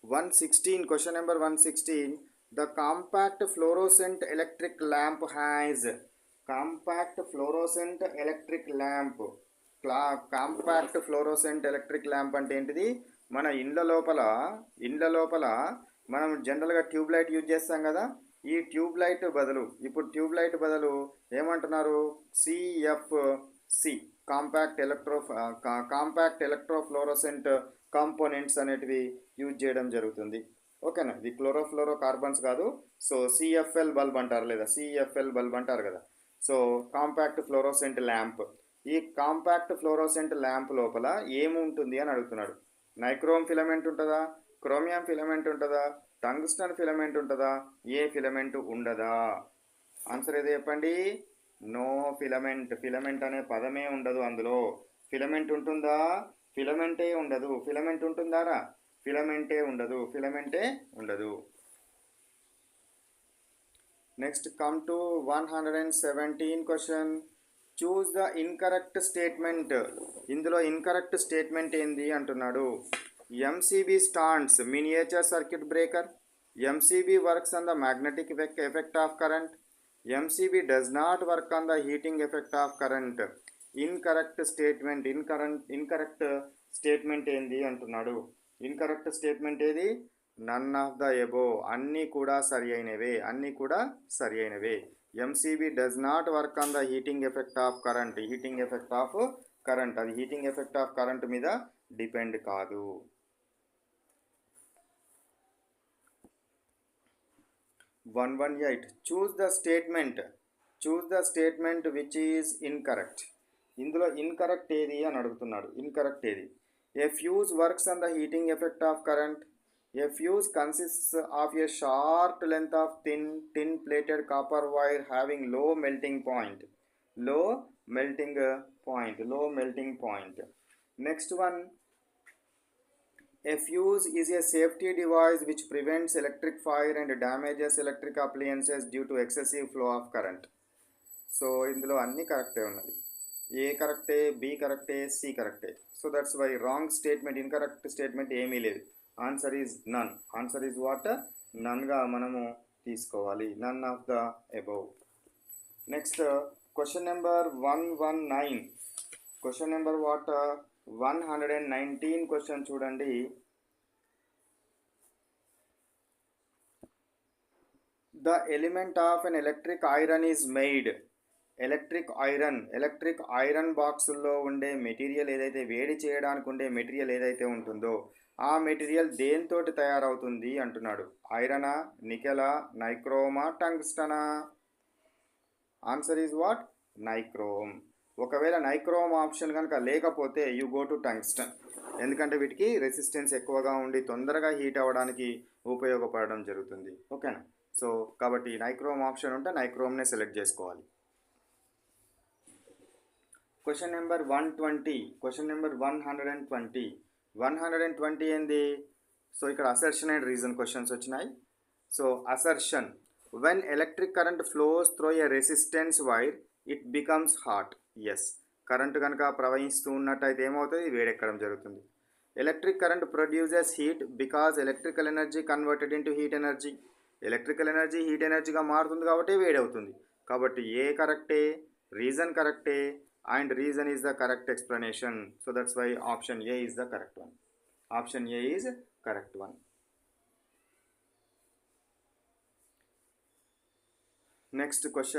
116, question number 116. The compact fluorescent electric lamp has compact fluorescent electric lamp. Compact fluorescent electric lamp అంటే ఏంటిది? మన ఇండ్ల లోపల మనం జనరల్గా ట్యూబ్ లైట్ యూజ్ చేస్తాం కదా. ఈ ట్యూబ్ లైట్ బదులు ఇప్పుడు ట్యూబ్ లైట్ బదులు ఏమంటున్నారు? సిఎఫ్సి కాంపాక్ట్ ఎలక్ట్రోఫ్లోరోసెంట్ కాంపోనెంట్స్ అనేటివి యూజ్ చేయడం జరుగుతుంది. ఓకేనా? ఇది క్లోరోఫ్లోరో కార్బన్స్ కాదు. సో సిఎఫ్ఎల్ బల్బ్ అంటారు, లేదా సిఎఫ్ఎల్ బల్బ్ అంటారు కదా. So compact fluorescent lamp. ఈ కాంపాక్ట్ ఫ్లోరోసెంట్ ల్యాంప్ లోపల ఏముంటుంది అని అడుగుతున్నాడు. నైక్రోమ్ ఫిలమెంట్ ఉంటుందా? క్రోమియం ఫిలమెంట్ ఉంటుందా? టంగ్స్టన్ ఫిలమెంట్ ఉంటుందా? ఏ ఫిలమెంట్ ఉండదా? ఆన్సర్ ఏదో చెప్పండి. No filament. ఫిలమెంట్ అనే పదమే ఉండదు అందులో. ఫిలమెంట్ ఉంటుందా? ఫిలమెంటే ఉండదు. ఫిలమెంట్ ఉంటుందారా? ఫిలమెంటే ఉండదు. Next come to 117 question. Choose the incorrect statement. ఇందులో ఇన్కరెక్ట్ స్టేట్మెంట్ ఏంది అంటున్నాడు. MCB stands miniature circuit breaker. MCB works on the magnetic effect of current. MCB does not work on the heating effect of current. Incorrect statement ఏంది అంటున్నాడు. Incorrect statement ఏది? None of the above. అన్నీ కూడా సరి అయినవే. MCB does not work on the heating effect of current. అది heating effect of current మీద depend కాదు. 118. Choose the statement which is incorrect. ఇందులో ఇన్కరెక్ట్ ఏది అని అడుగుతున్నాడు. ఇన్కరెక్ట్ ఏది? A fuse works on the heating effect of current. A fuse consists of a short length of tin plated copper wire having low melting point. Next one, a fuse is a safety device which prevents electric fire and damages electric appliances due to excessive flow of current. So ఇందులో అన్ని కరెక్టే ఉన్నది. ఏ కరెక్టే, B కరెక్టే, C కరెక్టే. So that's why wrong statement, incorrect statement ఏమీ లేదు. Answer is none. Answer is what? నన్గా మనము తీసుకోవాలి. None of the above. Next question number 119. Question number what? 119 question చూడండి. The element of an electric iron is made. Electric iron బాక్సుల్లో ఉండే material ఏదైతే, వేడి చేయడానికి ఉండే మెటీరియల్ ఏదైతే ఉంటుందో ఆ మెటీరియల్ దేనితోటి తయారవుతుంది అంటున్నాడు. ఐరనా, నికెలా, నైక్రోమా, టంగ్స్టనా? Answer is what? నైక్రోమ్. ఒకవేళ నైక్రోమ్ ఆప్షన్ కనుక లేకపోతే యూ గో టు టంగ్స్టన్. ఎందుకంటే వీటికి రెసిస్టెన్స్ ఎక్కువగా ఉండి తొందరగా హీట్ అవ్వడానికి ఉపయోగపడడం జరుగుతుంది. ఓకేనా? సో కాబట్టి నైక్రోమ్ ఆప్షన్ ఉంటే నైక్రోమ్నే సెలెక్ట్ చేసుకోవాలి. Question number 120. Question number 120. 120 ఏంది? సో ఇక్కడ అసర్షన్ అండ్ రీజన్ క్వశ్చన్స్ వచ్చినాయి. So assertion, when electric current flows through a resistance wire it becomes hot. Yes, current కనుక ప్రవహిస్తూ ఉన్నట్టయితే ఏమవుతుంది? వేడెక్కడం జరుగుతుంది. Electric current produces heat because electrical energy converted into heat energy. Electrical energy heat ఎనర్జీగా మారుతుంది కాబట్టి వేడవుతుంది. కాబట్టి ఏ కరెక్టే, రీజన్ కరెక్టే, and reason is the correct explanation. So that's why option A is the correct one. Option A is correct one. Next question.